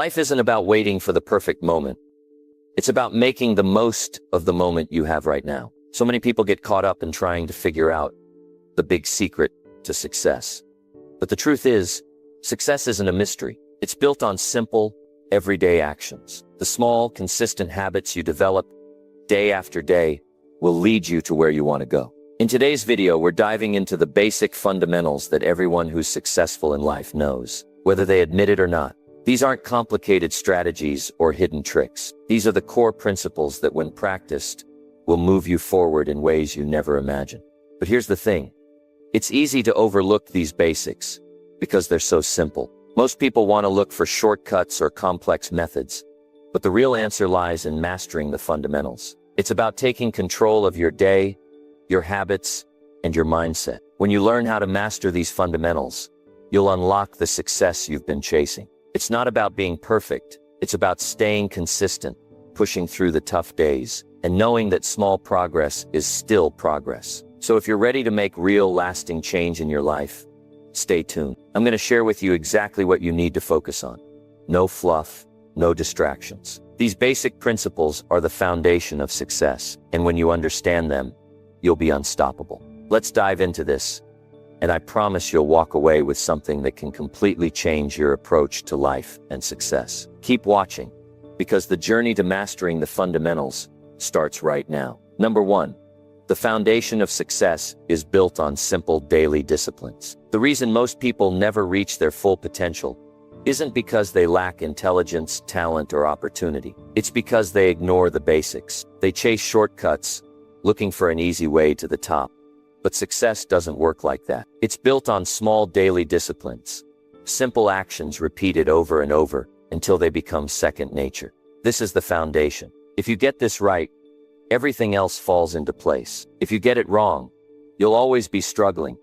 Life isn't about waiting for the perfect moment. It's about making the most of the moment you have right now. So many people get caught up in trying to figure out the big secret to success. But the truth is, success isn't a mystery. It's built on simple, everyday actions. The small, consistent habits you develop day after day will lead you to where you want to go. In today's video, we're diving into the basic fundamentals that everyone who's successful in life knows, whether they admit it or not. These aren't complicated strategies or hidden tricks. These are the core principles that, when practiced, will move you forward in ways you never imagined. But here's the thing. It's easy to overlook these basics because they're so simple. Most people want to look for shortcuts or complex methods, but the real answer lies in mastering the fundamentals. It's about taking control of your day, your habits, and your mindset. When you learn how to master these fundamentals, you'll unlock the success you've been chasing. It's not about being perfect. It's about staying consistent, pushing through the tough days, and knowing that small progress is still progress. So if you're ready to make real, lasting change in your life, stay tuned. I'm going to share with you exactly what you need to focus on. No fluff, no distractions. These basic principles are the foundation of success, and when you understand them, you'll be unstoppable. Let's dive into this, and I promise you'll walk away with something that can completely change your approach to life and success. Keep watching, because the journey to mastering the fundamentals starts right now. Number 1. The foundation of success is built on simple daily disciplines. The reason most people never reach their full potential isn't because they lack intelligence, talent, or opportunity. It's because they ignore the basics. They chase shortcuts, looking for an easy way to the top. But success doesn't work like that. It's built on small daily disciplines, simple actions repeated over and over until they become second nature. This is the foundation. If you get this right, everything else falls into place. If you get it wrong, you'll always be struggling,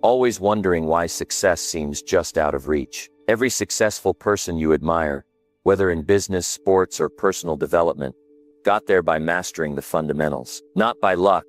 always wondering why success seems just out of reach. Every successful person you admire, whether in business, sports, or personal development, got there by mastering the fundamentals. Not by luck,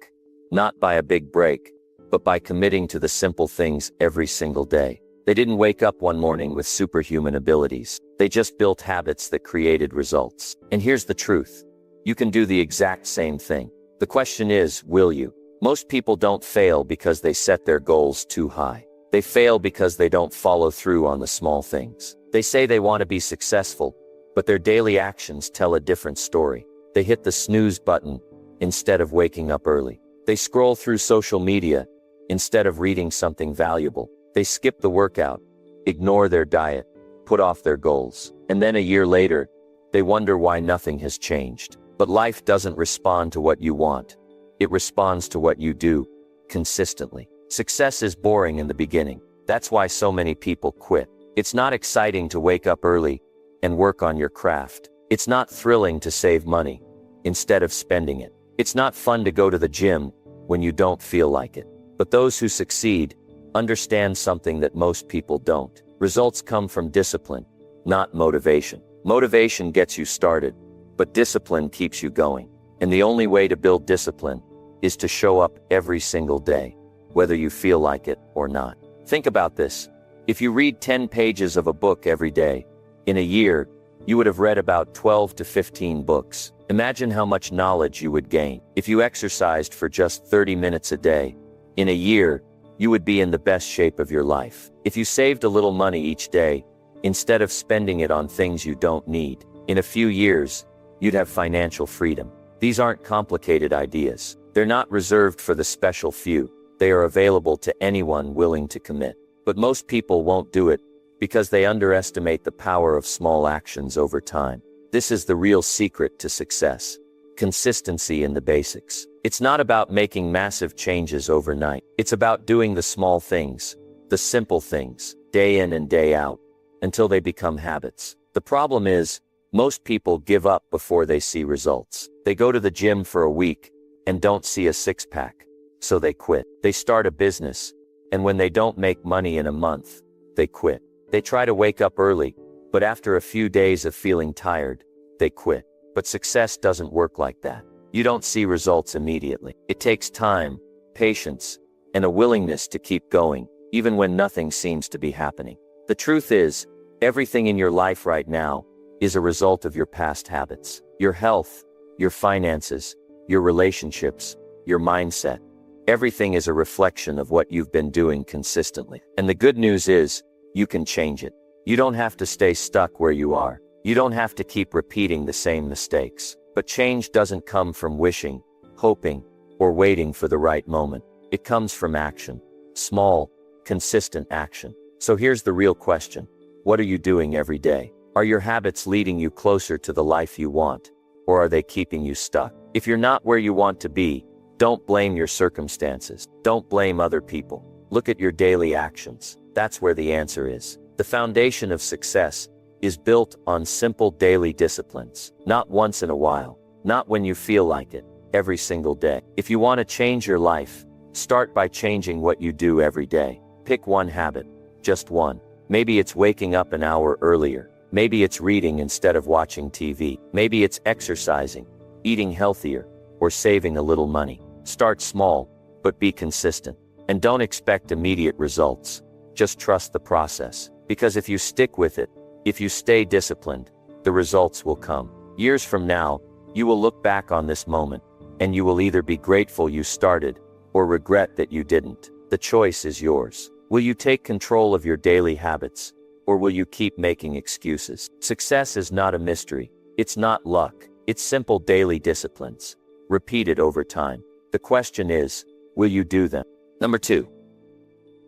not by a big break, but by committing to the simple things every single day. They didn't wake up one morning with superhuman abilities. They just built habits that created results. And here's the truth. You can do the exact same thing. The question is, will you? Most people don't fail because they set their goals too high. They fail because they don't follow through on the small things. They say they want to be successful, but their daily actions tell a different story. They hit the snooze button instead of waking up early. They scroll through social media instead of reading something valuable. They skip the workout, ignore their diet, put off their goals. And then a year later, they wonder why nothing has changed. But life doesn't respond to what you want. It responds to what you do consistently. Success is boring in the beginning. That's why so many people quit. It's not exciting to wake up early and work on your craft. It's not thrilling to save money instead of spending it. It's not fun to go to the gym when you don't feel like it. But those who succeed understand something that most people don't. Results come from discipline, not motivation. Motivation gets you started, but discipline keeps you going. And the only way to build discipline is to show up every single day, whether you feel like it or not. Think about this. If you read 10 pages of a book every day, in a year, you would have read about 12 to 15 books. Imagine how much knowledge you would gain. If you exercised for just 30 minutes a day, in a year, you would be in the best shape of your life. If you saved a little money each day, instead of spending it on things you don't need, in a few years, you'd have financial freedom. These aren't complicated ideas. They're not reserved for the special few. They are available to anyone willing to commit. But most people won't do it because they underestimate the power of small actions over time. This is the real secret to success. Consistency in the basics. It's not about making massive changes overnight. It's about doing the small things, the simple things, day in and day out, until they become habits. The problem is, most people give up before they see results. They go to the gym for a week and don't see a six-pack, so they quit. They start a business, and when they don't make money in a month, they quit. They try to wake up early, but after a few days of feeling tired, they quit. But success doesn't work like that. You don't see results immediately. It takes time, patience, and a willingness to keep going, even when nothing seems to be happening. The truth is, everything in your life right now is a result of your past habits. Your health, your finances, your relationships, your mindset. Everything is a reflection of what you've been doing consistently. And the good news is, you can change it. You don't have to stay stuck where you are. You don't have to keep repeating the same mistakes. But change doesn't come from wishing, hoping, or waiting for the right moment. It comes from action. Small, consistent action. So here's the real question. What are you doing every day? Are your habits leading you closer to the life you want? Or are they keeping you stuck? If you're not where you want to be, don't blame your circumstances. Don't blame other people. Look at your daily actions. That's where the answer is. The foundation of success is built on simple daily disciplines. Not once in a while. Not when you feel like it. Every single day. If you want to change your life, start by changing what you do every day. Pick one habit. Just one. Maybe it's waking up an hour earlier. Maybe it's reading instead of watching TV. Maybe it's exercising, eating healthier, or saving a little money. Start small, but be consistent. And don't expect immediate results. Just trust the process. Because if you stick with it, if you stay disciplined, the results will come. Years from now, you will look back on this moment, and you will either be grateful you started, or regret that you didn't. The choice is yours. Will you take control of your daily habits, or will you keep making excuses? Success is not a mystery. It's not luck. It's simple daily disciplines, repeated over time. The question is, will you do them? Number 2.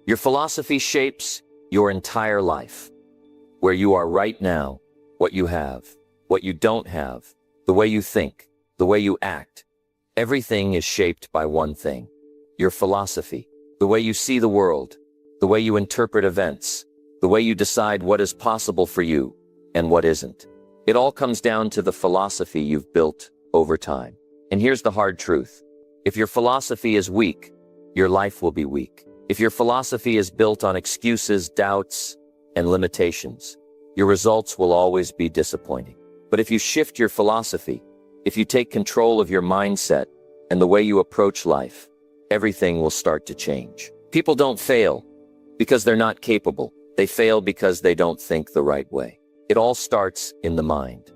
Your philosophy shapes your entire life. Where you are right now, what you have, what you don't have, the way you think, the way you act. Everything is shaped by one thing. Your philosophy. The way you see the world, the way you interpret events, the way you decide what is possible for you and what isn't. It all comes down to the philosophy you've built over time. And here's the hard truth. If your philosophy is weak, your life will be weak. If your philosophy is built on excuses, doubts, and limitations, your results will always be disappointing. But if you shift your philosophy, if you take control of your mindset and the way you approach life, everything will start to change. People don't fail because they're not capable. They fail because they don't think the right way. It all starts in the mind.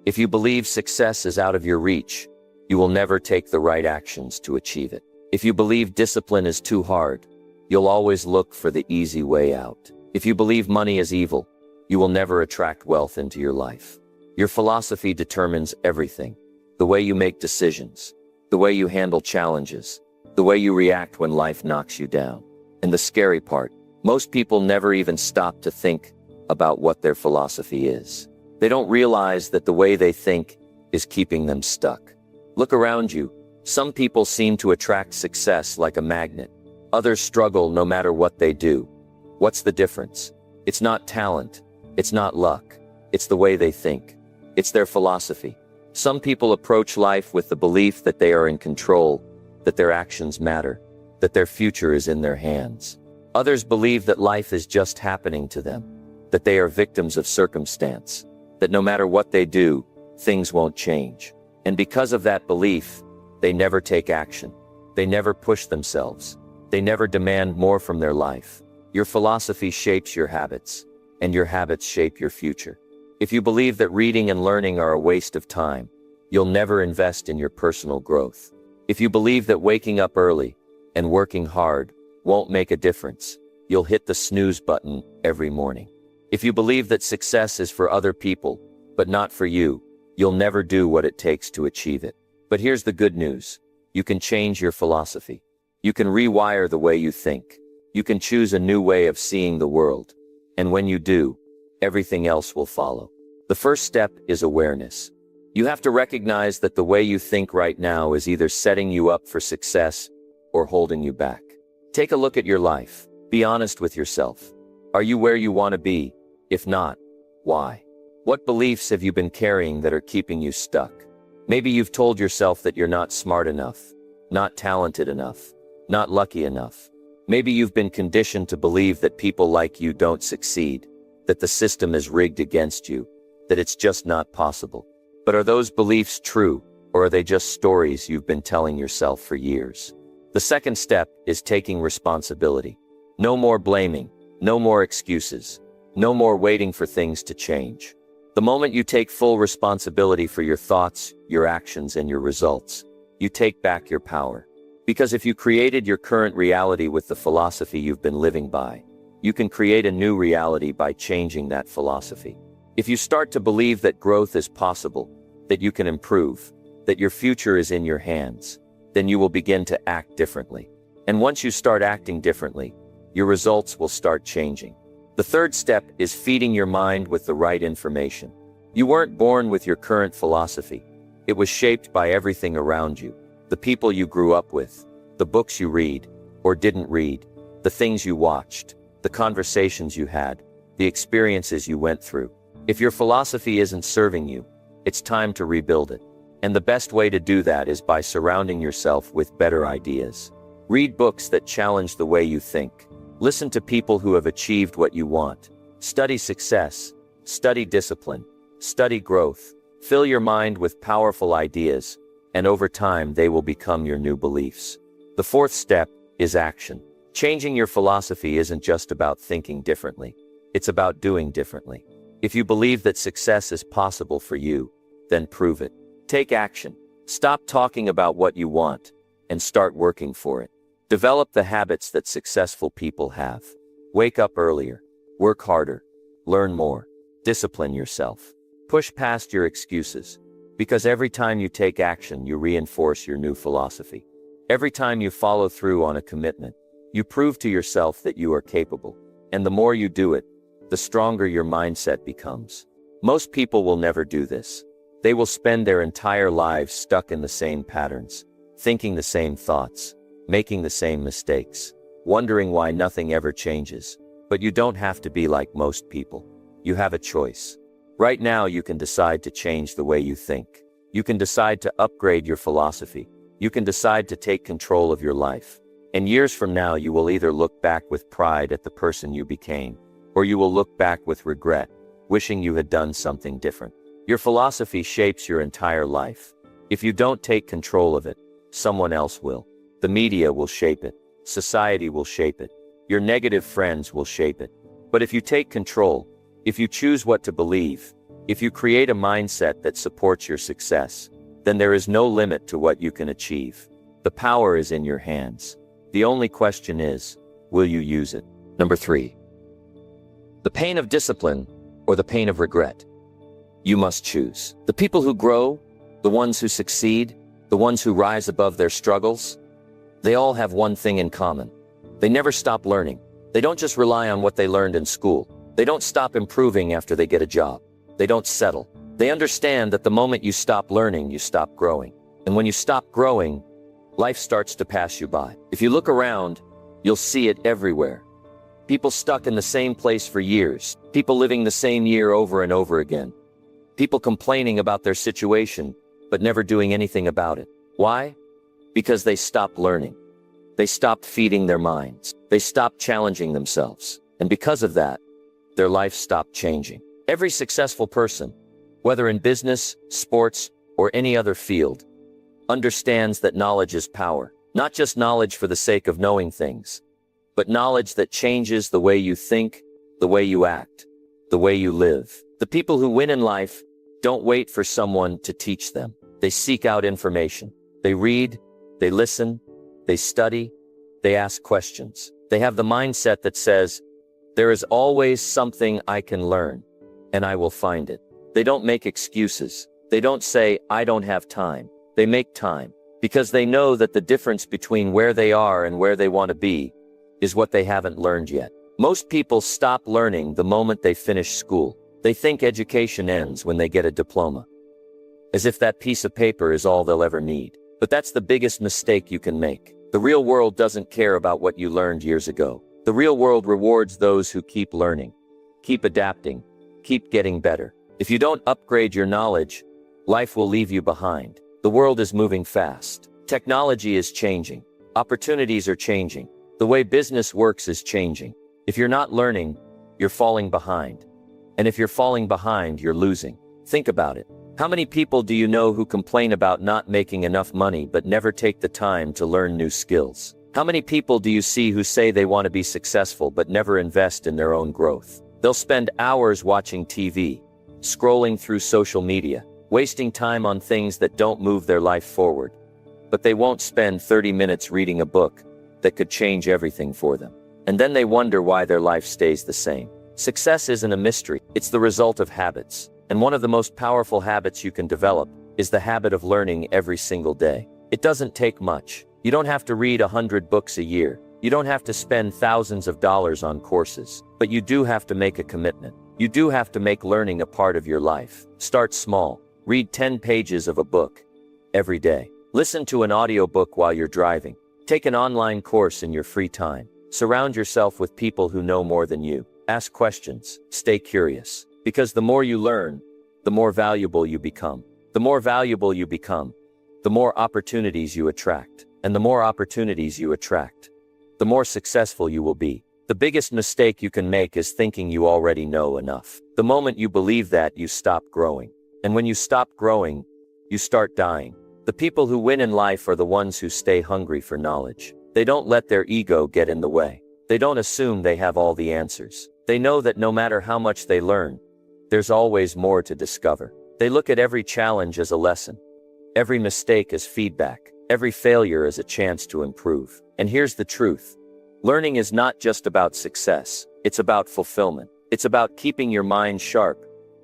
If you believe success is out of your reach, you will never take the right actions to achieve it. If you believe discipline is too hard, you'll always look for the easy way out. If you believe money is evil, you will never attract wealth into your life. Your philosophy determines everything. The way you make decisions, the way you handle challenges, the way you react when life knocks you down. And the scary part, most people never even stop to think about what their philosophy is. They don't realize that the way they think is keeping them stuck. Look around you. Some people seem to attract success like a magnet. Others struggle no matter what they do. What's the difference? It's not talent. It's not luck. It's the way they think. It's their philosophy. Some people approach life with the belief that they are in control, that their actions matter, that their future is in their hands. Others believe that life is just happening to them, that they are victims of circumstance, that no matter what they do, things won't change. And because of that belief, they never take action. They never push themselves. They never demand more from their life. Your philosophy shapes your habits, and your habits shape your future. If you believe that reading and learning are a waste of time, you'll never invest in your personal growth. If you believe that waking up early and working hard won't make a difference, you'll hit the snooze button every morning. If you believe that success is for other people, but not for you, you'll never do what it takes to achieve it. But here's the good news. You can change your philosophy. You can rewire the way you think. You can choose a new way of seeing the world. And when you do, everything else will follow. The first step is awareness. You have to recognize that the way you think right now is either setting you up for success or holding you back. Take a look at your life. Be honest with yourself. Are you where you want to be? If not, why? What beliefs have you been carrying that are keeping you stuck? Maybe you've told yourself that you're not smart enough, not talented enough, not lucky enough. Maybe you've been conditioned to believe that people like you don't succeed, that the system is rigged against you, that it's just not possible. But are those beliefs true, or are they just stories you've been telling yourself for years? The second step is taking responsibility. No more blaming, no more excuses, no more waiting for things to change. The moment you take full responsibility for your thoughts, your actions, and your results, you take back your power. Because if you created your current reality with the philosophy you've been living by, you can create a new reality by changing that philosophy. If you start to believe that growth is possible, that you can improve, that your future is in your hands, then you will begin to act differently. And once you start acting differently, your results will start changing. The third step is feeding your mind with the right information. You weren't born with your current philosophy. It was shaped by everything around you. The people you grew up with, the books you read, or didn't read, the things you watched, the conversations you had, the experiences you went through. If your philosophy isn't serving you, it's time to rebuild it. And the best way to do that is by surrounding yourself with better ideas. Read books that challenge the way you think. Listen to people who have achieved what you want. Study success, study discipline, study growth. Fill your mind with powerful ideas, and over time they will become your new beliefs. The fourth step is action. Changing your philosophy isn't just about thinking differently. It's about doing differently. If you believe that success is possible for you, then prove it. Take action. Stop talking about what you want, and start working for it. Develop the habits that successful people have. Wake up earlier. Work harder. Learn more. Discipline yourself. Push past your excuses. Because every time you take action, you reinforce your new philosophy. Every time you follow through on a commitment, you prove to yourself that you are capable. And the more you do it, the stronger your mindset becomes. Most people will never do this. They will spend their entire lives stuck in the same patterns, thinking the same thoughts, making the same mistakes, wondering why nothing ever changes. But you don't have to be like most people. You have a choice. Right now you can decide to change the way you think. You can decide to upgrade your philosophy. You can decide to take control of your life. And years from now you will either look back with pride at the person you became, or you will look back with regret, wishing you had done something different. Your philosophy shapes your entire life. If you don't take control of it, someone else will. The media will shape it. Society will shape it. Your negative friends will shape it. But if you take control, if you choose what to believe, if you create a mindset that supports your success, then there is no limit to what you can achieve. The power is in your hands. The only question is, will you use it? Number 3. The pain of discipline or the pain of regret. You must choose. The people who grow, the ones who succeed, the ones who rise above their struggles, they all have one thing in common. They never stop learning. They don't just rely on what they learned in school. They don't stop improving after they get a job. They don't settle. They understand that the moment you stop learning, you stop growing. And when you stop growing, life starts to pass you by. If you look around, you'll see it everywhere. People stuck in the same place for years. People living the same year over and over again. People complaining about their situation, but never doing anything about it. Why? Because they stopped learning. They stopped feeding their minds. They stopped challenging themselves. And because of that, their life stopped changing. Every successful person, whether in business, sports, or any other field, understands that knowledge is power. Not just knowledge for the sake of knowing things, but knowledge that changes the way you think, the way you act, the way you live. The people who win in life don't wait for someone to teach them. They seek out information. They read, they listen, they study, they ask questions. They have the mindset that says, there is always something I can learn, and I will find it. They don't make excuses. They don't say, I don't have time. They make time, because they know that the difference between where they are and where they want to be is what they haven't learned yet. Most people stop learning the moment they finish school. They think education ends when they get a diploma, as if that piece of paper is all they'll ever need. But that's the biggest mistake you can make. The real world doesn't care about what you learned years ago. The real world rewards those who keep learning, keep adapting, keep getting better. If you don't upgrade your knowledge, life will leave you behind. The world is moving fast. Technology is changing. Opportunities are changing. The way business works is changing. If you're not learning, you're falling behind. And if you're falling behind, you're losing. Think about it. How many people do you know who complain about not making enough money but never take the time to learn new skills? How many people do you see who say they want to be successful but never invest in their own growth? They'll spend hours watching TV, scrolling through social media, wasting time on things that don't move their life forward. But they won't spend 30 minutes reading a book that could change everything for them. And then they wonder why their life stays the same. Success isn't a mystery, it's the result of habits. And one of the most powerful habits you can develop is the habit of learning every single day. It doesn't take much. You don't have to read 100 books a year. You don't have to spend thousands of dollars on courses. But you do have to make a commitment. You do have to make learning a part of your life. Start small. Read 10 pages of a book every day. Listen to an audiobook while you're driving. Take an online course in your free time. Surround yourself with people who know more than you. Ask questions. Stay curious. Because the more you learn, the more valuable you become. The more valuable you become, the more opportunities you attract. And the more opportunities you attract, the more successful you will be. The biggest mistake you can make is thinking you already know enough. The moment you believe that, you stop growing. And when you stop growing, you start dying. The people who win in life are the ones who stay hungry for knowledge. They don't let their ego get in the way. They don't assume they have all the answers. They know that no matter how much they learn, there's always more to discover. They look at every challenge as a lesson, every mistake as feedback, every failure as a chance to improve. And here's the truth. Learning is not just about success. It's about fulfillment. It's about keeping your mind sharp,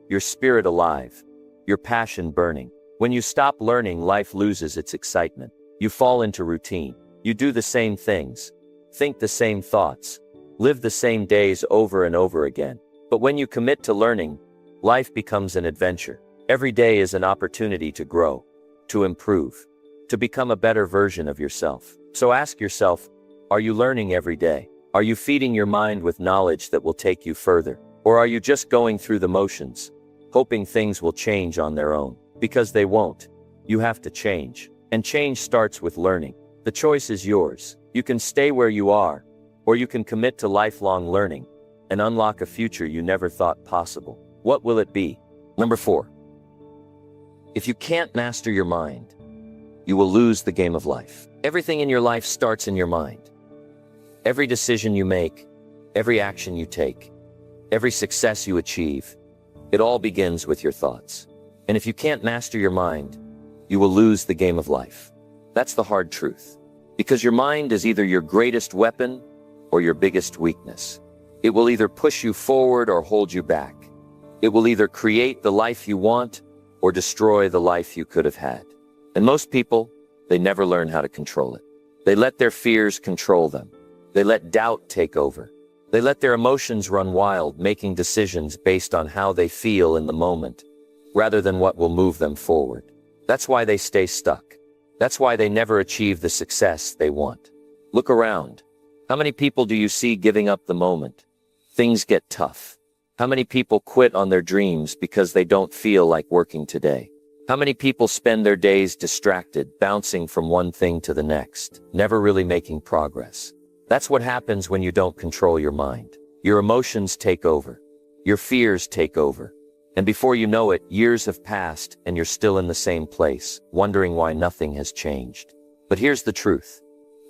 your spirit alive, your passion burning. When you stop learning, life loses its excitement. You fall into routine. You do the same things, think the same thoughts, live the same days over and over again. But when you commit to learning, life becomes an adventure. Every day is an opportunity to grow, to improve, to become a better version of yourself. So ask yourself, are you learning every day? Are you feeding your mind with knowledge that will take you further? Or are you just going through the motions, hoping things will change on their own? Because they won't. You have to change. And change starts with learning. The choice is yours. You can stay where you are, or you can commit to lifelong learning and unlock a future you never thought possible. What will it be? Number 4. If you can't master your mind, you will lose the game of life. Everything in your life starts in your mind. Every decision you make, every action you take, every success you achieve, it all begins with your thoughts. And if you can't master your mind, you will lose the game of life. That's the hard truth. Because your mind is either your greatest weapon or your biggest weakness. It will either push you forward or hold you back. It will either create the life you want or destroy the life you could have had. And most people, they never learn how to control it. They let their fears control them. They let doubt take over. They let their emotions run wild, making decisions based on how they feel in the moment, rather than what will move them forward. That's why they stay stuck. That's why they never achieve the success they want. Look around. How many people do you see giving up the moment things get tough? How many people quit on their dreams because they don't feel like working today? How many people spend their days distracted, bouncing from one thing to the next, never really making progress? That's what happens when you don't control your mind. Your emotions take over. Your fears take over. And before you know it, years have passed and you're still in the same place, wondering why nothing has changed. But here's the truth.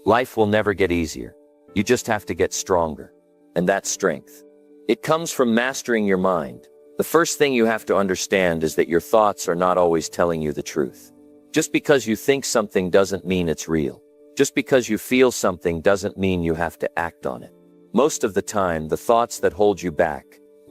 Life will never get easier. You just have to get stronger. And that strength, it comes from mastering your mind. The first thing you have to understand is that your thoughts are not always telling you the truth. Just because you think something doesn't mean it's real. Just because you feel something doesn't mean you have to act on it. Most of the time, the thoughts that hold you back,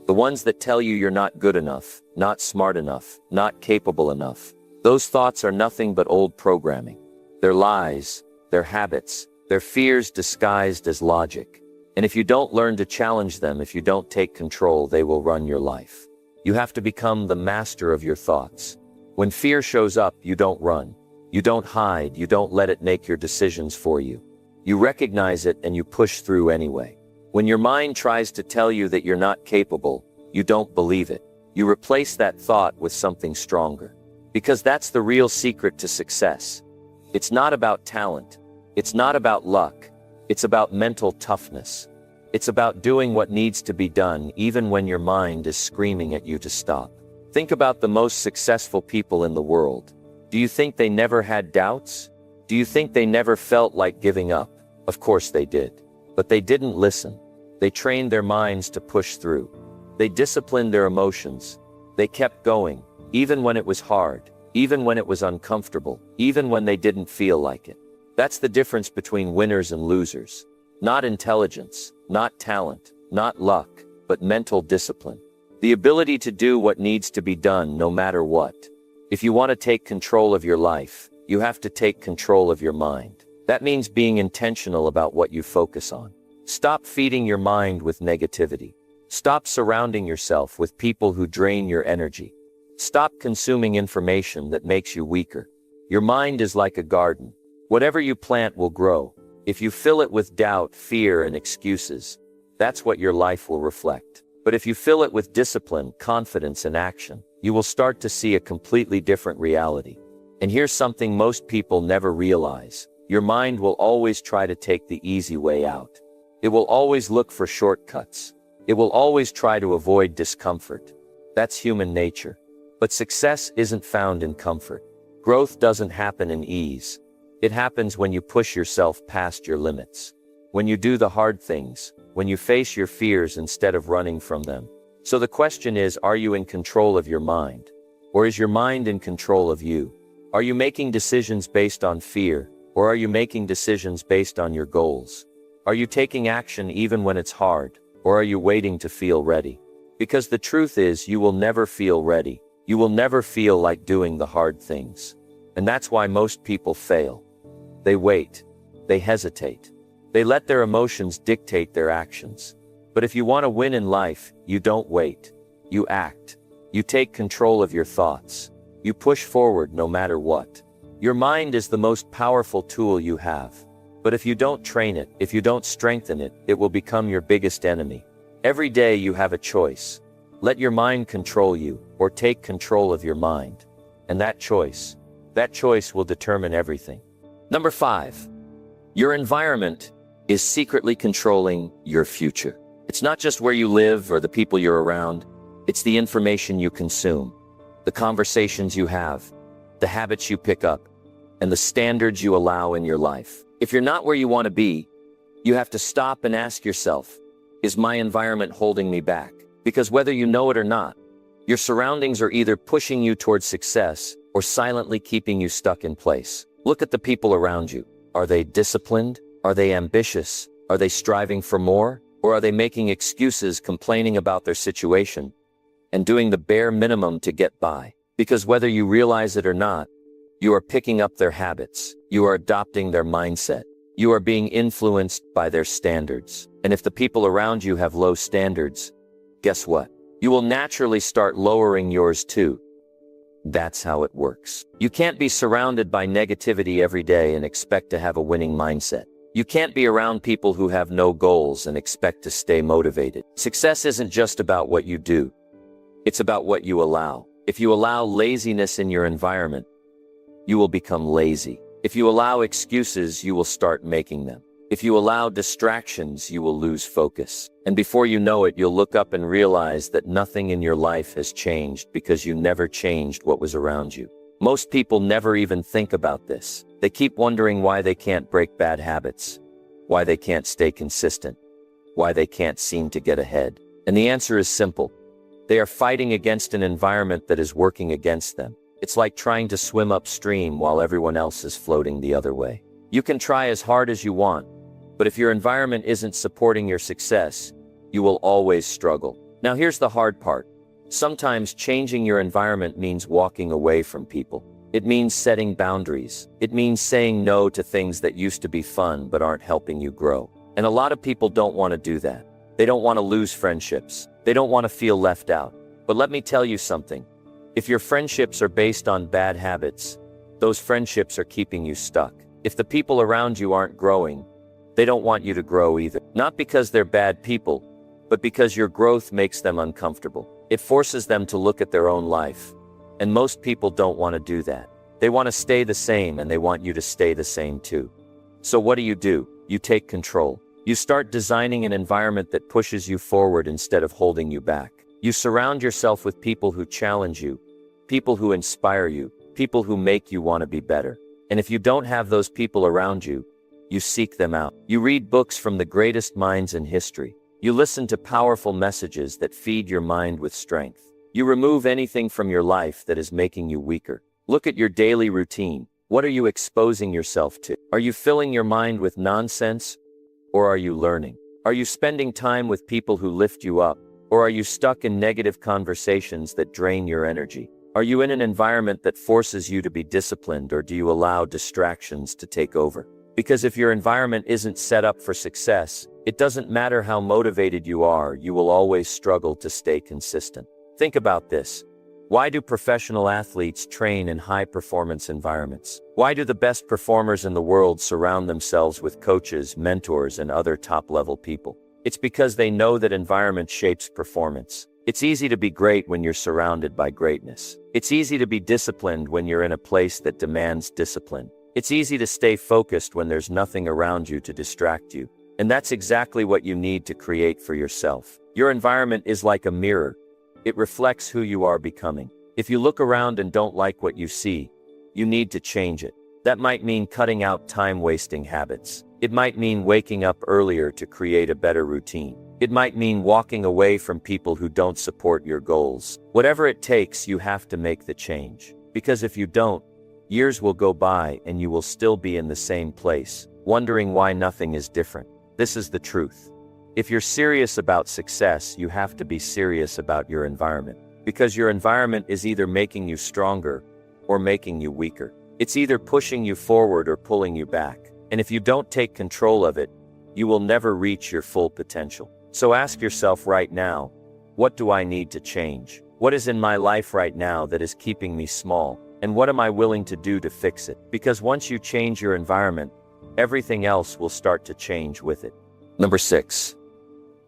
the ones that tell you you're not good enough, not smart enough, not capable enough, those thoughts are nothing but old programming. They're lies, they're habits, they're fears disguised as logic. And if you don't learn to challenge them, if you don't take control, they will run your life. You have to become the master of your thoughts. When fear shows up, you don't run. You don't hide. You don't let it make your decisions for you. You recognize it and you push through anyway. When your mind tries to tell you that you're not capable, you don't believe it. You replace that thought with something stronger. Because that's the real secret to success. It's not about talent. It's not about luck. It's about mental toughness. It's about doing what needs to be done even when your mind is screaming at you to stop. Think about the most successful people in the world. Do you think they never had doubts? Do you think they never felt like giving up? Of course they did. But they didn't listen. They trained their minds to push through. They disciplined their emotions. They kept going, even when it was hard, even when it was uncomfortable, even when they didn't feel like it. That's the difference between winners and losers. Not intelligence, not talent, not luck, but mental discipline. The ability to do what needs to be done no matter what. If you want to take control of your life, you have to take control of your mind. That means being intentional about what you focus on. Stop feeding your mind with negativity. Stop surrounding yourself with people who drain your energy. Stop consuming information that makes you weaker. Your mind is like a garden. Whatever you plant will grow. If you fill it with doubt, fear, and excuses, that's what your life will reflect. But if you fill it with discipline, confidence, and action, you will start to see a completely different reality. And here's something most people never realize. Your mind will always try to take the easy way out. It will always look for shortcuts. It will always try to avoid discomfort. That's human nature. But success isn't found in comfort. Growth doesn't happen in ease. It happens when you push yourself past your limits. When you do the hard things. When you face your fears instead of running from them. So the question is, are you in control of your mind? Or is your mind in control of you? Are you making decisions based on fear? Or are you making decisions based on your goals? Are you taking action even when it's hard? Or are you waiting to feel ready? Because the truth is, you will never feel ready. You will never feel like doing the hard things. And that's why most people fail. They wait. They hesitate. They let their emotions dictate their actions. But if you want to win in life, you don't wait. You act. You take control of your thoughts. You push forward no matter what. Your mind is the most powerful tool you have. But if you don't train it, if you don't strengthen it, it will become your biggest enemy. Every day you have a choice. Let your mind control you, or take control of your mind. And that choice will determine everything. Number 5. Your environment is secretly controlling your future. It's not just where you live or the people you're around. It's the information you consume, the conversations you have, the habits you pick up, and the standards you allow in your life. If you're not where you want to be, you have to stop and ask yourself, is my environment holding me back? Because whether you know it or not, your surroundings are either pushing you towards success or silently keeping you stuck in place. Look at the people around you. Are they disciplined? Are they ambitious? Are they striving for more? Or are they making excuses, complaining about their situation, and doing the bare minimum to get by? Because whether you realize it or not, you are picking up their habits. You are adopting their mindset. You are being influenced by their standards. And if the people around you have low standards, guess what? You will naturally start lowering yours too. That's how it works. You can't be surrounded by negativity every day and expect to have a winning mindset. You can't be around people who have no goals and expect to stay motivated. Success isn't just about what you do. It's about what you allow. If you allow laziness in your environment, you will become lazy. If you allow excuses, you will start making them. If you allow distractions, you will lose focus. And before you know it, you'll look up and realize that nothing in your life has changed because you never changed what was around you. Most people never even think about this. They keep wondering why they can't break bad habits, why they can't stay consistent, why they can't seem to get ahead. And the answer is simple. They are fighting against an environment that is working against them. It's like trying to swim upstream while everyone else is floating the other way. You can try as hard as you want, but if your environment isn't supporting your success, you will always struggle. Now here's the hard part. Sometimes changing your environment means walking away from people. It means setting boundaries. It means saying no to things that used to be fun but aren't helping you grow. And a lot of people don't want to do that. They don't want to lose friendships. They don't want to feel left out. But let me tell you something. If your friendships are based on bad habits, those friendships are keeping you stuck. If the people around you aren't growing, they don't want you to grow either. Not because they're bad people, but because your growth makes them uncomfortable. It forces them to look at their own life. And most people don't want to do that. They want to stay the same, and they want you to stay the same too. So what do? You take control. You start designing an environment that pushes you forward instead of holding you back. You surround yourself with people who challenge you, people who inspire you, people who make you want to be better. And if you don't have those people around you, you seek them out. You read books from the greatest minds in history. You listen to powerful messages that feed your mind with strength. You remove anything from your life that is making you weaker. Look at your daily routine. What are you exposing yourself to? Are you filling your mind with nonsense, or are you learning? Are you spending time with people who lift you up, or are you stuck in negative conversations that drain your energy? Are you in an environment that forces you to be disciplined, or do you allow distractions to take over? Because if your environment isn't set up for success, it doesn't matter how motivated you are, you will always struggle to stay consistent. Think about this. Why do professional athletes train in high-performance environments? Why do the best performers in the world surround themselves with coaches, mentors, and other top-level people? It's because they know that environment shapes performance. It's easy to be great when you're surrounded by greatness. It's easy to be disciplined when you're in a place that demands discipline. It's easy to stay focused when there's nothing around you to distract you. And that's exactly what you need to create for yourself. Your environment is like a mirror. It reflects who you are becoming. If you look around and don't like what you see, you need to change it. That might mean cutting out time-wasting habits. It might mean waking up earlier to create a better routine. It might mean walking away from people who don't support your goals. Whatever it takes, you have to make the change. Because if you don't, years will go by and you will still be in the same place, wondering why nothing is different. This is the truth. If you're serious about success, you have to be serious about your environment. Because your environment is either making you stronger or making you weaker. It's either pushing you forward or pulling you back. And if you don't take control of it, you will never reach your full potential. So ask yourself right now, what do I need to change? What is in my life right now that is keeping me small? And what am I willing to do to fix it? Because once you change your environment, everything else will start to change with it. Number 6.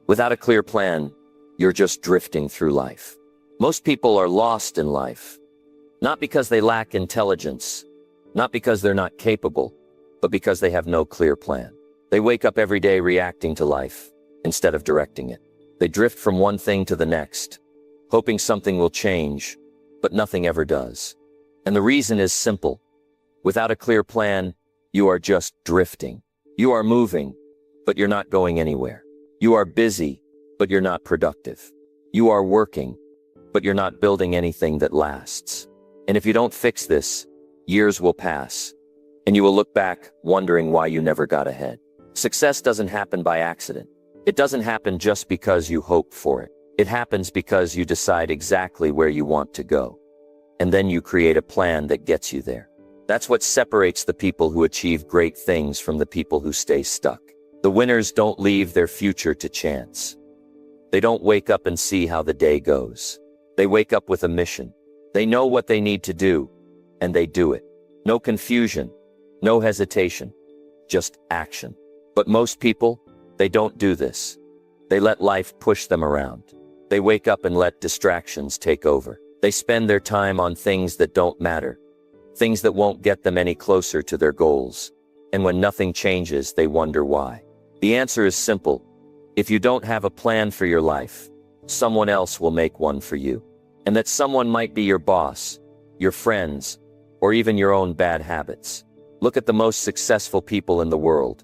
Without a clear plan, you're just drifting through life. Most people are lost in life, not because they lack intelligence, not because they're not capable, but because they have no clear plan. They wake up every day reacting to life instead of directing it. They drift from one thing to the next, hoping something will change, but nothing ever does. And the reason is simple. Without a clear plan, you are just drifting. You are moving, but you're not going anywhere. You are busy, but you're not productive. You are working, but you're not building anything that lasts. And if you don't fix this, years will pass, and you will look back wondering why you never got ahead. Success doesn't happen by accident. It doesn't happen just because you hope for it. It happens because you decide exactly where you want to go. And then you create a plan that gets you there. That's what separates the people who achieve great things from the people who stay stuck. The winners don't leave their future to chance. They don't wake up and see how the day goes. They wake up with a mission. They know what they need to do, and they do it. No confusion, no hesitation, just action. But most people, they don't do this. They let life push them around. They wake up and let distractions take over. They spend their time on things that don't matter, things that won't get them any closer to their goals. And when nothing changes, they wonder why. The answer is simple. If you don't have a plan for your life, someone else will make one for you. And that someone might be your boss, your friends, or even your own bad habits. Look at the most successful people in the world.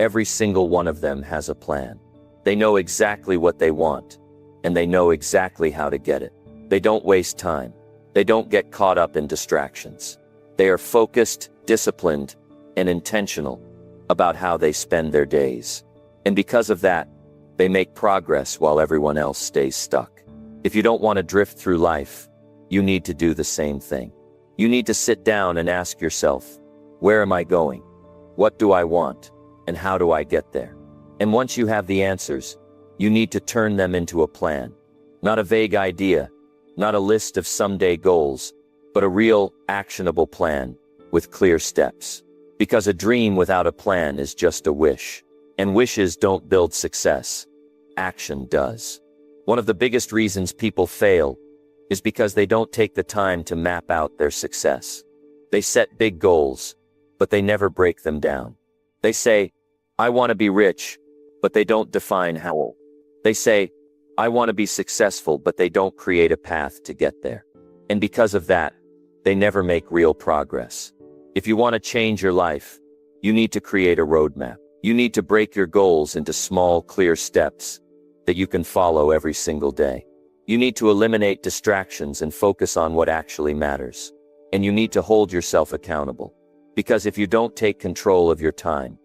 Every single one of them has a plan. They know exactly what they want, and they know exactly how to get it. They don't waste time. They don't get caught up in distractions. They are focused, disciplined, and intentional about how they spend their days. And because of that, they make progress while everyone else stays stuck. If you don't want to drift through life, you need to do the same thing. You need to sit down and ask yourself, where am I going? What do I want? And how do I get there? And once you have the answers, you need to turn them into a plan. Not a vague idea, not a list of someday goals, but a real, actionable plan with clear steps. Because a dream without a plan is just a wish. And wishes don't build success. Action does. One of the biggest reasons people fail is because they don't take the time to map out their success. They set big goals, but they never break them down. They say, I want to be rich, but they don't define how. They say, I want to be successful, but they don't create a path to get there. And because of that, they never make real progress. If you want to change your life, you need to create a roadmap. You need to break your goals into small, clear steps that you can follow every single day. You need to eliminate distractions and focus on what actually matters. And you need to hold yourself accountable. Because if you don't take control of your time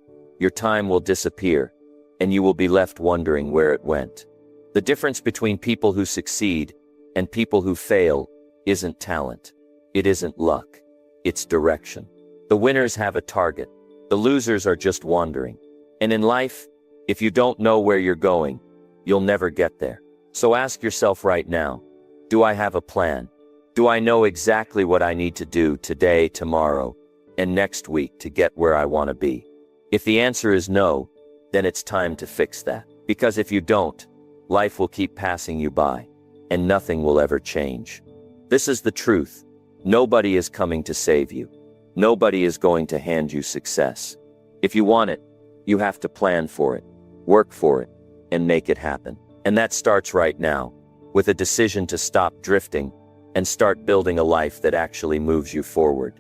will disappear, and you will be left wondering where it went. The difference between people who succeed and people who fail isn't talent. It isn't luck. It's direction. The winners have a target. The losers are just wandering. And in life, if you don't know where you're going, you'll never get there. So ask yourself right now, do I have a plan? Do I know exactly what I need to do today, tomorrow, and next week to get where I want to be? If the answer is no, then it's time to fix that. Because if you don't, life will keep passing you by, and nothing will ever change. This is the truth. Nobody is coming to save you. Nobody is going to hand you success. If you want it, you have to plan for it, work for it, and make it happen. And that starts right now, with a decision to stop drifting and start building a life that actually moves you forward.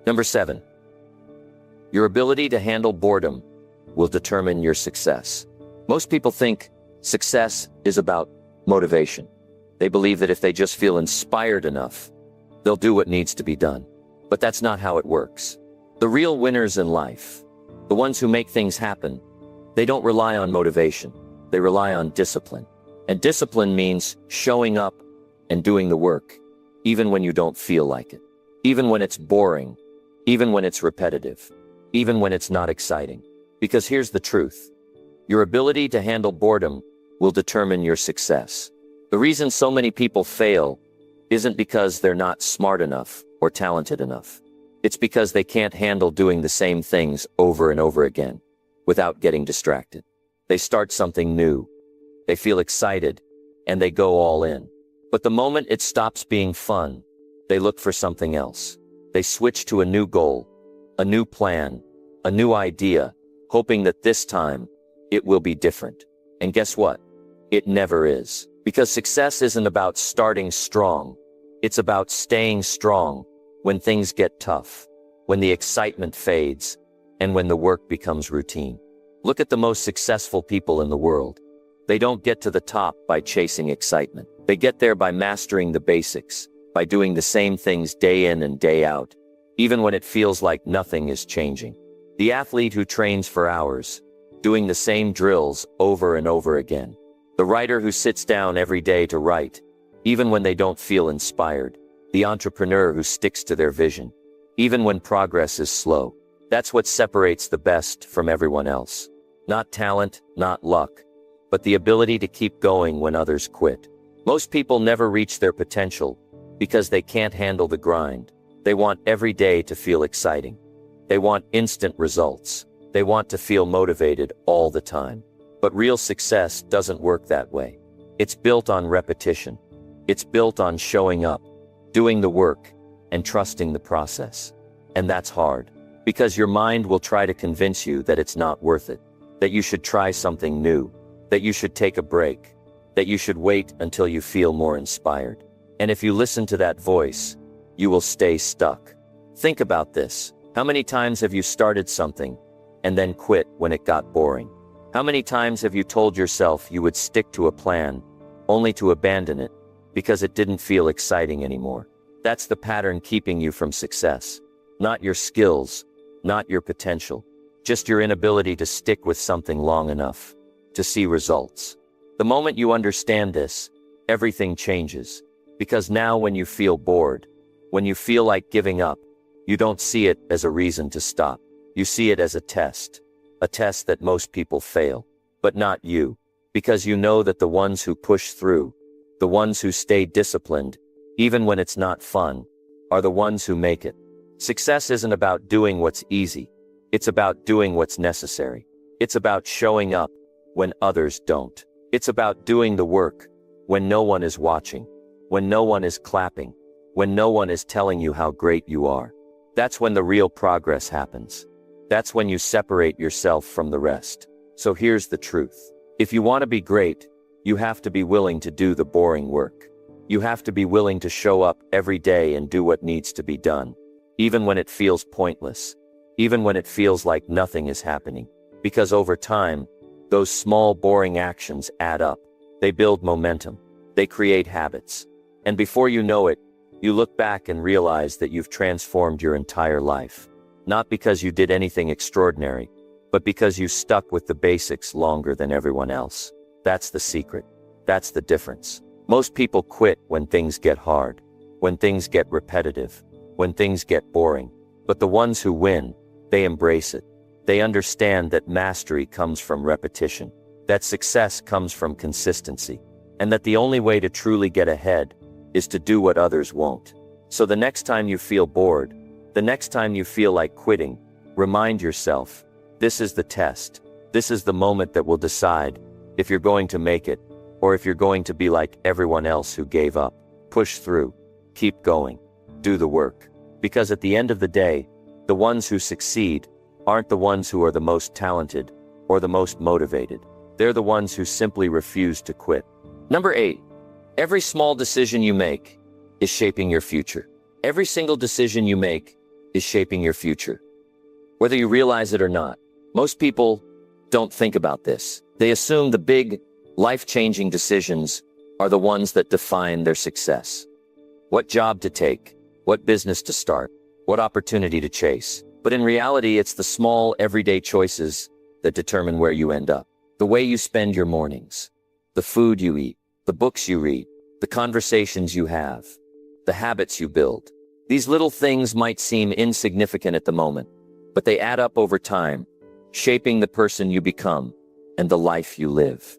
Number 7. Your ability to handle boredom will determine your success. Most people think success is about motivation. They believe that if they just feel inspired enough, they'll do what needs to be done. But that's not how it works. The real winners in life, the ones who make things happen, they don't rely on motivation. They rely on discipline. And discipline means showing up and doing the work, even when you don't feel like it, even when it's boring, even when it's repetitive, even when it's not exciting. Because here's the truth. Your ability to handle boredom will determine your success. The reason so many people fail isn't because they're not smart enough or talented enough. It's because they can't handle doing the same things over and over again without getting distracted. They start something new, they feel excited, and they go all in. But the moment it stops being fun, they look for something else. They switch to a new goal, a new plan, a new idea, hoping that this time it will be different. And guess what? It never is. Because success isn't about starting strong. It's about staying strong when things get tough, when the excitement fades, and when the work becomes routine. Look at the most successful people in the world. They don't get to the top by chasing excitement. They get there by mastering the basics, by doing the same things day in and day out, even when it feels like nothing is changing. The athlete who trains for hours, doing the same drills over and over again. The writer who sits down every day to write, even when they don't feel inspired. The entrepreneur who sticks to their vision, even when progress is slow. That's what separates the best from everyone else. Not talent, not luck, but the ability to keep going when others quit. Most people never reach their potential because they can't handle the grind. They want every day to feel exciting. They want instant results. They want to feel motivated all the time. But real success doesn't work that way. It's built on repetition. It's built on showing up, doing the work, and trusting the process. And that's hard, because your mind will try to convince you that it's not worth it, that you should try something new, that you should take a break, that you should wait until you feel more inspired. And if you listen to that voice, you will stay stuck. Think about this. How many times have you started something and then quit when it got boring? How many times have you told yourself you would stick to a plan, only to abandon it because it didn't feel exciting anymore? That's the pattern keeping you from success. Not your skills, not your potential, just your inability to stick with something long enough to see results. The moment you understand this, everything changes. Because now when you feel bored, when you feel like giving up, you don't see it as a reason to stop. You see it as a test that most people fail, but not you. Because you know that the ones who push through, the ones who stay disciplined, even when it's not fun, are the ones who make it. Success isn't about doing what's easy. It's about doing what's necessary. It's about showing up when others don't. It's about doing the work when no one is watching, when no one is clapping, when no one is telling you how great you are. That's when the real progress happens. That's when you separate yourself from the rest. So here's the truth. If you want to be great, you have to be willing to do the boring work. You have to be willing to show up every day and do what needs to be done, even when it feels pointless, even when it feels like nothing is happening. Because over time, those small boring actions add up. They build momentum. They create habits. And before you know it, you look back and realize that you've transformed your entire life. Not because you did anything extraordinary, but because you stuck with the basics longer than everyone else. That's the secret. That's the difference. Most people quit when things get hard, when things get repetitive, when things get boring. But the ones who win, they embrace it. They understand that mastery comes from repetition, that success comes from consistency, and that the only way to truly get ahead is to do what others won't. So the next time you feel bored, the next time you feel like quitting, remind yourself, this is the test. This is the moment that will decide if you're going to make it, or if you're going to be like everyone else who gave up. Push through. Keep going. Do the work. Because at the end of the day, the ones who succeed aren't the ones who are the most talented or the most motivated. They're the ones who simply refuse to quit. Number 8. Every small decision you make is shaping your future. Every single decision you make is shaping your future. Whether you realize it or not, most people don't think about this. They assume the big, life-changing decisions are the ones that define their success. What job to take, what business to start, what opportunity to chase. But in reality, it's the small, everyday choices that determine where you end up. The way you spend your mornings, the food you eat, the books you read, the conversations you have, the habits you build. These little things might seem insignificant at the moment, but they add up over time, shaping the person you become and the life you live.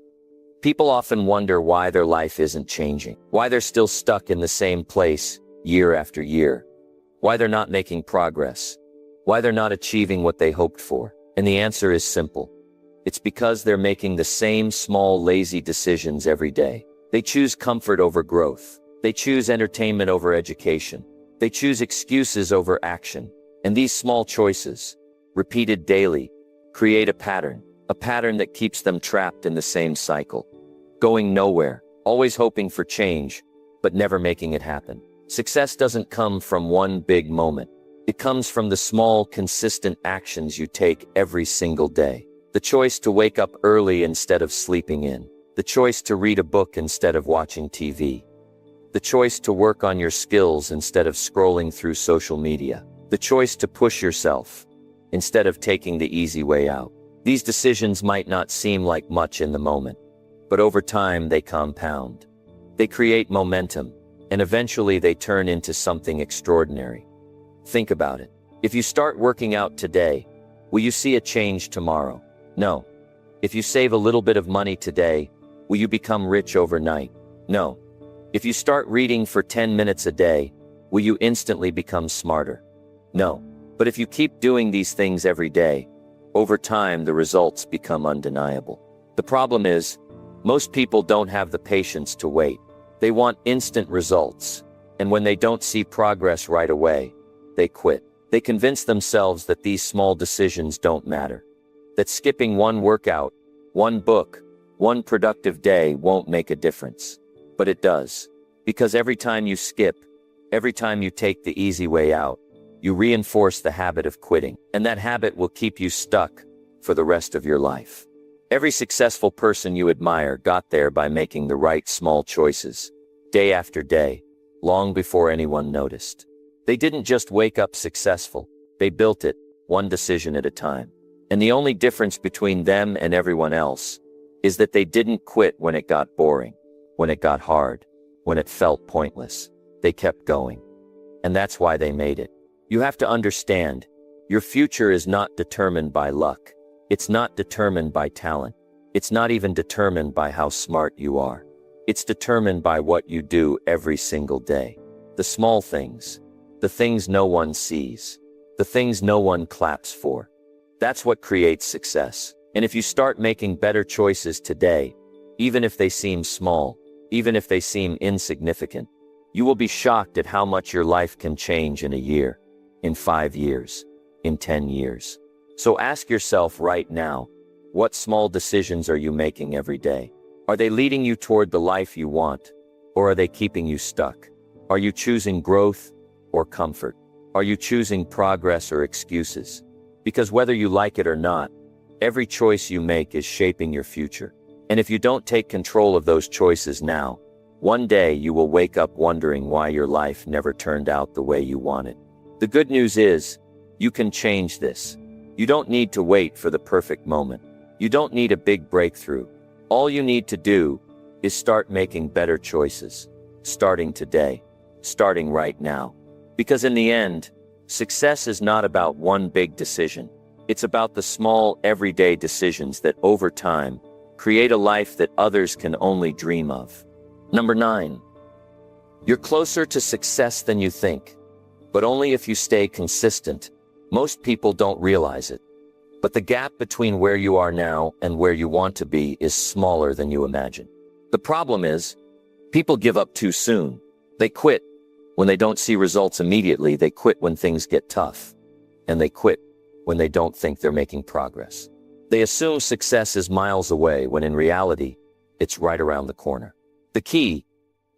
People often wonder why their life isn't changing, why they're still stuck in the same place year after year, why they're not making progress, why they're not achieving what they hoped for. And the answer is simple. It's because they're making the same small, lazy decisions every day. They choose comfort over growth. They choose entertainment over education. They choose excuses over action. And these small choices, repeated daily, create a pattern that keeps them trapped in the same cycle, going nowhere, always hoping for change, but never making it happen. Success doesn't come from one big moment. It comes from the small, consistent actions you take every single day. The choice to wake up early instead of sleeping in. The choice to read a book instead of watching TV. The choice to work on your skills instead of scrolling through social media. The choice to push yourself instead of taking the easy way out. These decisions might not seem like much in the moment, but over time they compound. They create momentum, and eventually they turn into something extraordinary. Think about it. If you start working out today, will you see a change tomorrow? No. If you save a little bit of money today, will you become rich overnight? No. If you start reading for 10 minutes a day, will you instantly become smarter? No. But if you keep doing these things every day, over time the results become undeniable. The problem is, most people don't have the patience to wait. They want instant results, and when they don't see progress right away, they quit. They convince themselves that these small decisions don't matter, that skipping one workout, one book, one productive day won't make a difference. But it does, because every time you skip, every time you take the easy way out, you reinforce the habit of quitting, and that habit will keep you stuck for the rest of your life. Every successful person you admire got there by making the right small choices, day after day, long before anyone noticed. They didn't just wake up successful, they built it, one decision at a time. And the only difference between them and everyone else is that they didn't quit when it got boring, when it got hard, when it felt pointless. They kept going. And that's why they made it. You have to understand, your future is not determined by luck. It's not determined by talent. It's not even determined by how smart you are. It's determined by what you do every single day. The small things, the things no one sees, the things no one claps for. That's what creates success. And if you start making better choices today, even if they seem small, even if they seem insignificant, you will be shocked at how much your life can change in a year, in 5 years, in 10 years. So ask yourself right now, what small decisions are you making every day? Are they leading you toward the life you want, or are they keeping you stuck? Are you choosing growth or comfort? Are you choosing progress or excuses? Because whether you like it or not, every choice you make is shaping your future. And if you don't take control of those choices now, One day you will wake up wondering why your life never turned out the way you wanted. The good news is, you can change this. You don't need to wait for the perfect moment. You don't need a big breakthrough. All you need to do is start making better choices. Starting today. Starting right now. Because in the end, success is not about one big decision. It's about the small, everyday decisions that over time create a life that others can only dream of. Number 9. You're closer to success than you think, but only if you stay consistent. Most people don't realize it, but the gap between where you are now and where you want to be is smaller than you imagine. The problem is, people give up too soon. They quit when they don't see results immediately. They quit when things get tough, and they quit when they don't think they're making progress. They assume success is miles away when in reality, it's right around the corner. The key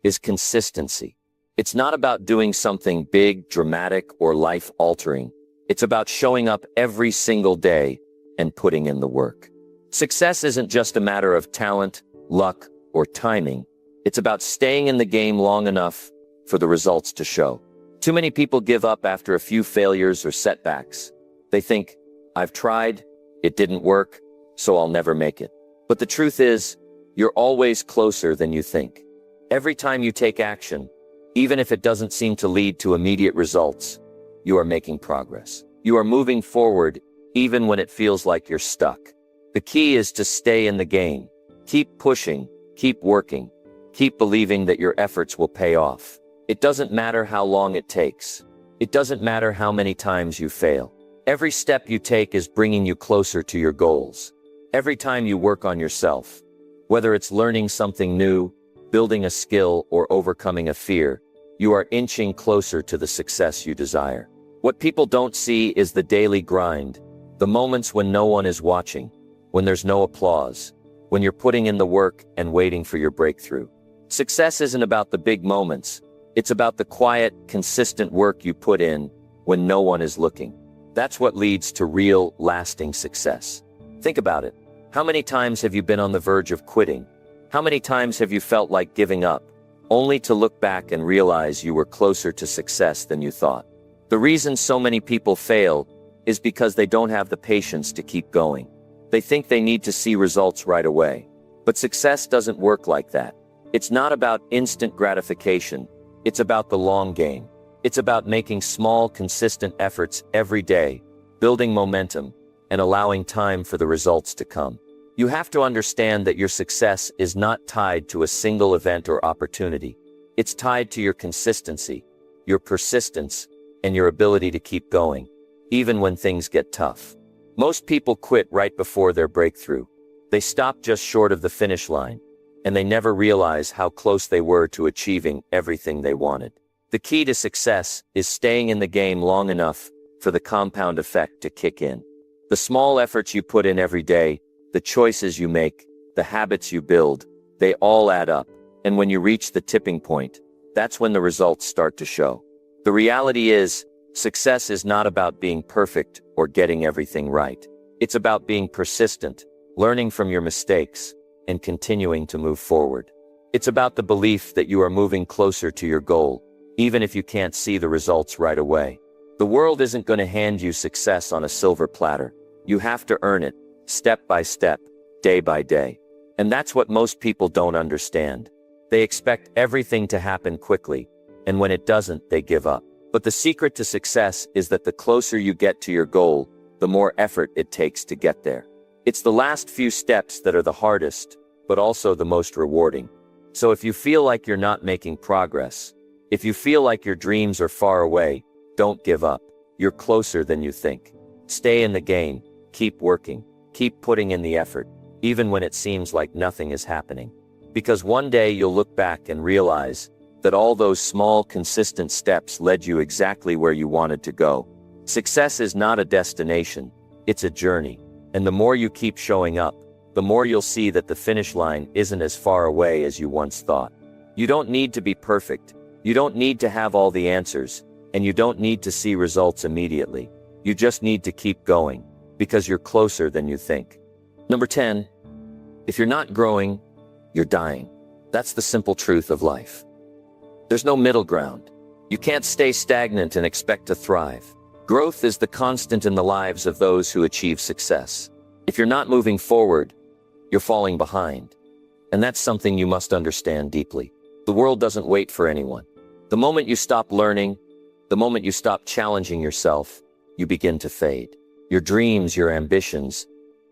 is consistency. It's not about doing something big, dramatic, or life-altering. It's about showing up every single day and putting in the work. Success isn't just a matter of talent, luck, or timing. It's about staying in the game long enough for the results to show. Too many people give up after a few failures or setbacks. They think, I've tried, it didn't work, so I'll never make it. But the truth is, you're always closer than you think. Every time you take action, even if it doesn't seem to lead to immediate results, you are making progress. You are moving forward, even when it feels like you're stuck. The key is to stay in the game. Keep pushing, keep working, keep believing that your efforts will pay off. It doesn't matter how long it takes. It doesn't matter how many times you fail. Every step you take is bringing you closer to your goals. Every time you work on yourself, whether it's learning something new, building a skill, or overcoming a fear, you are inching closer to the success you desire. What people don't see is the daily grind, the moments when no one is watching, when there's no applause, when you're putting in the work and waiting for your breakthrough. Success isn't about the big moments. It's about the quiet, consistent work you put in when no one is looking. That's what leads to real, lasting success. Think about it. How many times have you been on the verge of quitting? How many times have you felt like giving up, only to look back and realize you were closer to success than you thought? The reason so many people fail is because they don't have the patience to keep going. They think they need to see results right away. But success doesn't work like that. It's not about instant gratification. It's about the long game. It's about making small, consistent efforts every day, building momentum, and allowing time for the results to come. You have to understand that your success is not tied to a single event or opportunity. It's tied to your consistency, your persistence, and your ability to keep going, even when things get tough. Most people quit right before their breakthrough. They stop just short of the finish line, and they never realize how close they were to achieving everything they wanted. The key to success is staying in the game long enough for the compound effect to kick in. The small efforts you put in every day, the choices you make, the habits you build, they all add up. And when you reach the tipping point, that's when the results start to show. The reality is, success is not about being perfect or getting everything right. It's about being persistent, learning from your mistakes, and continuing to move forward. It's about the belief that you are moving closer to your goal, even if you can't see the results right away. The world isn't going to hand you success on a silver platter. You have to earn it, step by step, day by day. And that's what most people don't understand. They expect everything to happen quickly, and when it doesn't, they give up. But the secret to success is that the closer you get to your goal, the more effort it takes to get there. It's the last few steps that are the hardest, but also the most rewarding. So if you feel like you're not making progress, if you feel like your dreams are far away, don't give up. You're closer than you think. Stay in the game, keep working, keep putting in the effort, even when it seems like nothing is happening. Because one day you'll look back and realize that all those small, consistent steps led you exactly where you wanted to go. Success is not a destination, it's a journey. And the more you keep showing up, the more you'll see that the finish line isn't as far away as you once thought. You don't need to be perfect. You don't need to have all the answers, and you don't need to see results immediately. You just need to keep going, because you're closer than you think. Number 10, if you're not growing, you're dying. That's the simple truth of life. There's no middle ground. You can't stay stagnant and expect to thrive. Growth is the constant in the lives of those who achieve success. If you're not moving forward, you're falling behind. And that's something you must understand deeply. The world doesn't wait for anyone. The moment you stop learning, the moment you stop challenging yourself, you begin to fade. Your dreams, your ambitions,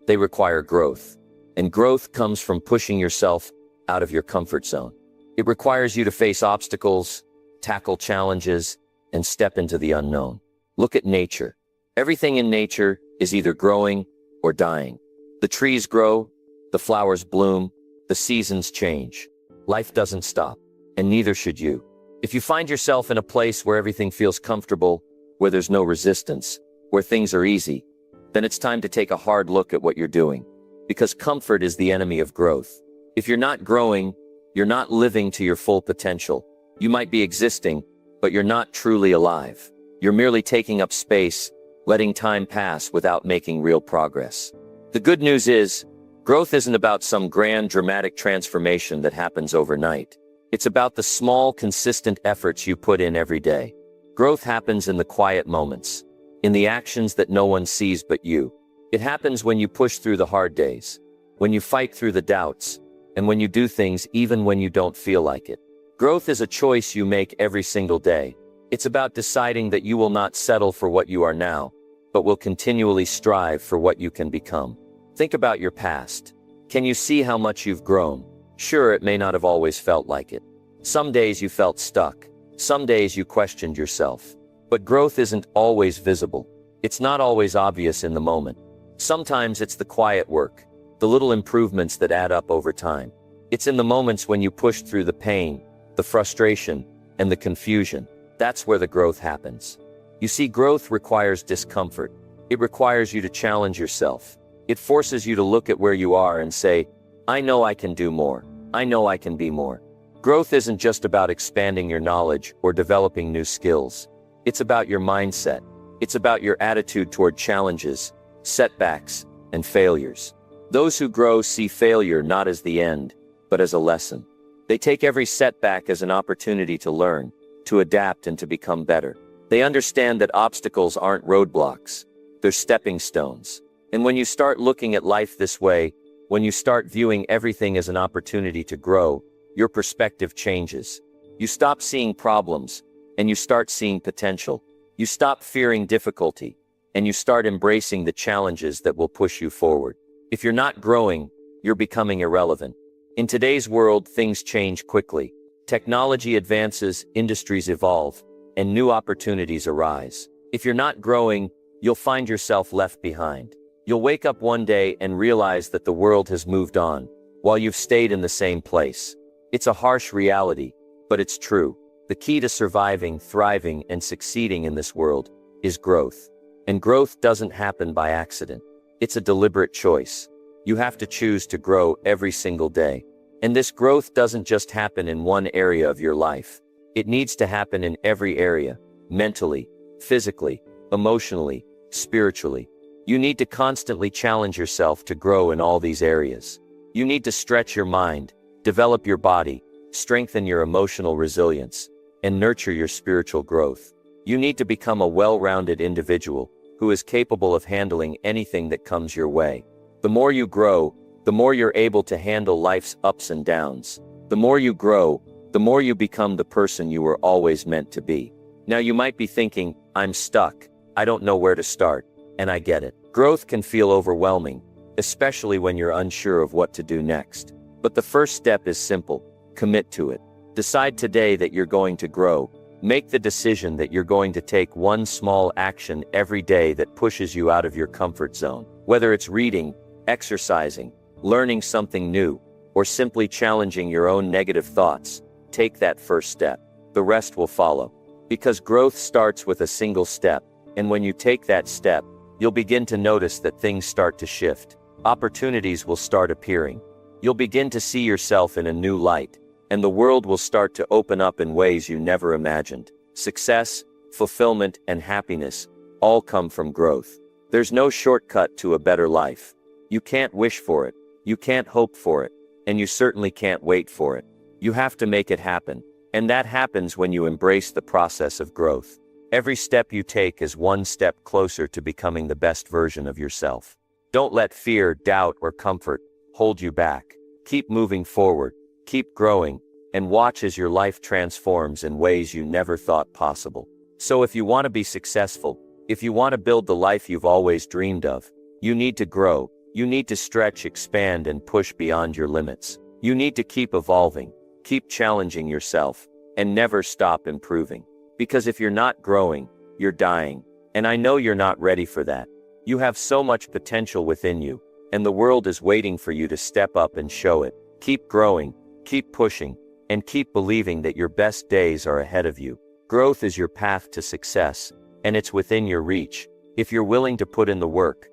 they require growth. And growth comes from pushing yourself out of your comfort zone. It requires you to face obstacles, tackle challenges, and step into the unknown. Look at nature. Everything in nature is either growing or dying. The trees grow, the flowers bloom, the seasons change. Life doesn't stop, and neither should you. If you find yourself in a place where everything feels comfortable, where there's no resistance, where things are easy, then it's time to take a hard look at what you're doing. Because comfort is the enemy of growth. If you're not growing, you're not living to your full potential. You might be existing, but you're not truly alive. You're merely taking up space, letting time pass without making real progress. The good news is, growth isn't about some grand dramatic transformation that happens overnight. It's about the small, consistent efforts you put in every day. Growth happens in the quiet moments, in the actions that no one sees but you. It happens when you push through the hard days, when you fight through the doubts, and when you do things even when you don't feel like it. Growth is a choice you make every single day. It's about deciding that you will not settle for what you are now, but will continually strive for what you can become. Think about your past. Can you see how much you've grown? Sure, it may not have always felt like it. Some days you felt stuck. Some days you questioned yourself. But growth isn't always visible. It's not always obvious in the moment. Sometimes it's the quiet work, the little improvements that add up over time. It's in the moments when you push through the pain, the frustration, and the confusion. That's where the growth happens. You see, growth requires discomfort. It requires you to challenge yourself. It forces you to look at where you are and say, I know I can do more. I know I can be more. Growth isn't just about expanding your knowledge or developing new skills. It's about your mindset. It's about your attitude toward challenges, setbacks, and failures. Those who grow see failure not as the end, but as a lesson. They take every setback as an opportunity to learn, to adapt, and to become better. They understand that obstacles aren't roadblocks. They're stepping stones. And when you start looking at life this way, when you start viewing everything as an opportunity to grow, your perspective changes. You stop seeing problems, and you start seeing potential. You stop fearing difficulty, and you start embracing the challenges that will push you forward. If you're not growing, you're becoming irrelevant. In today's world, things change quickly. Technology advances, industries evolve, and new opportunities arise. If you're not growing, you'll find yourself left behind. You'll wake up one day and realize that the world has moved on, while you've stayed in the same place. It's a harsh reality, but it's true. The key to surviving, thriving, and succeeding in this world is growth. And growth doesn't happen by accident. It's a deliberate choice. You have to choose to grow every single day. And this growth doesn't just happen in one area of your life. It needs to happen in every area, mentally, physically, emotionally, spiritually. You need to constantly challenge yourself to grow in all these areas. You need to stretch your mind, develop your body, strengthen your emotional resilience, and nurture your spiritual growth. You need to become a well-rounded individual who is capable of handling anything that comes your way. The more you grow, the more you're able to handle life's ups and downs. The more you grow, the more you become the person you were always meant to be. Now you might be thinking, I'm stuck. I don't know where to start. And I get it. Growth can feel overwhelming, especially when you're unsure of what to do next. But the first step is simple. Commit to it. Decide today that you're going to grow. Make the decision that you're going to take one small action every day that pushes you out of your comfort zone. Whether it's reading, exercising, learning something new, or simply challenging your own negative thoughts, take that first step. The rest will follow. Because growth starts with a single step, and when you take that step, you'll begin to notice that things start to shift. Opportunities will start appearing. You'll begin to see yourself in a new light, and the world will start to open up in ways you never imagined. Success, fulfillment, and happiness all come from growth. There's no shortcut to a better life. You can't wish for it, you can't hope for it, and you certainly can't wait for it. You have to make it happen. And that happens when you embrace the process of growth. Every step you take is one step closer to becoming the best version of yourself. Don't let fear, doubt, or comfort hold you back. Keep moving forward, keep growing, and watch as your life transforms in ways you never thought possible. So if you want to be successful, if you want to build the life you've always dreamed of, you need to grow, you need to stretch, expand, and push beyond your limits. You need to keep evolving, keep challenging yourself, and never stop improving. Because if you're not growing, you're dying. And I know you're not ready for that. You have so much potential within you, and the world is waiting for you to step up and show it. Keep growing, keep pushing, and keep believing that your best days are ahead of you. Growth is your path to success, and it's within your reach. If you're willing to put in the work,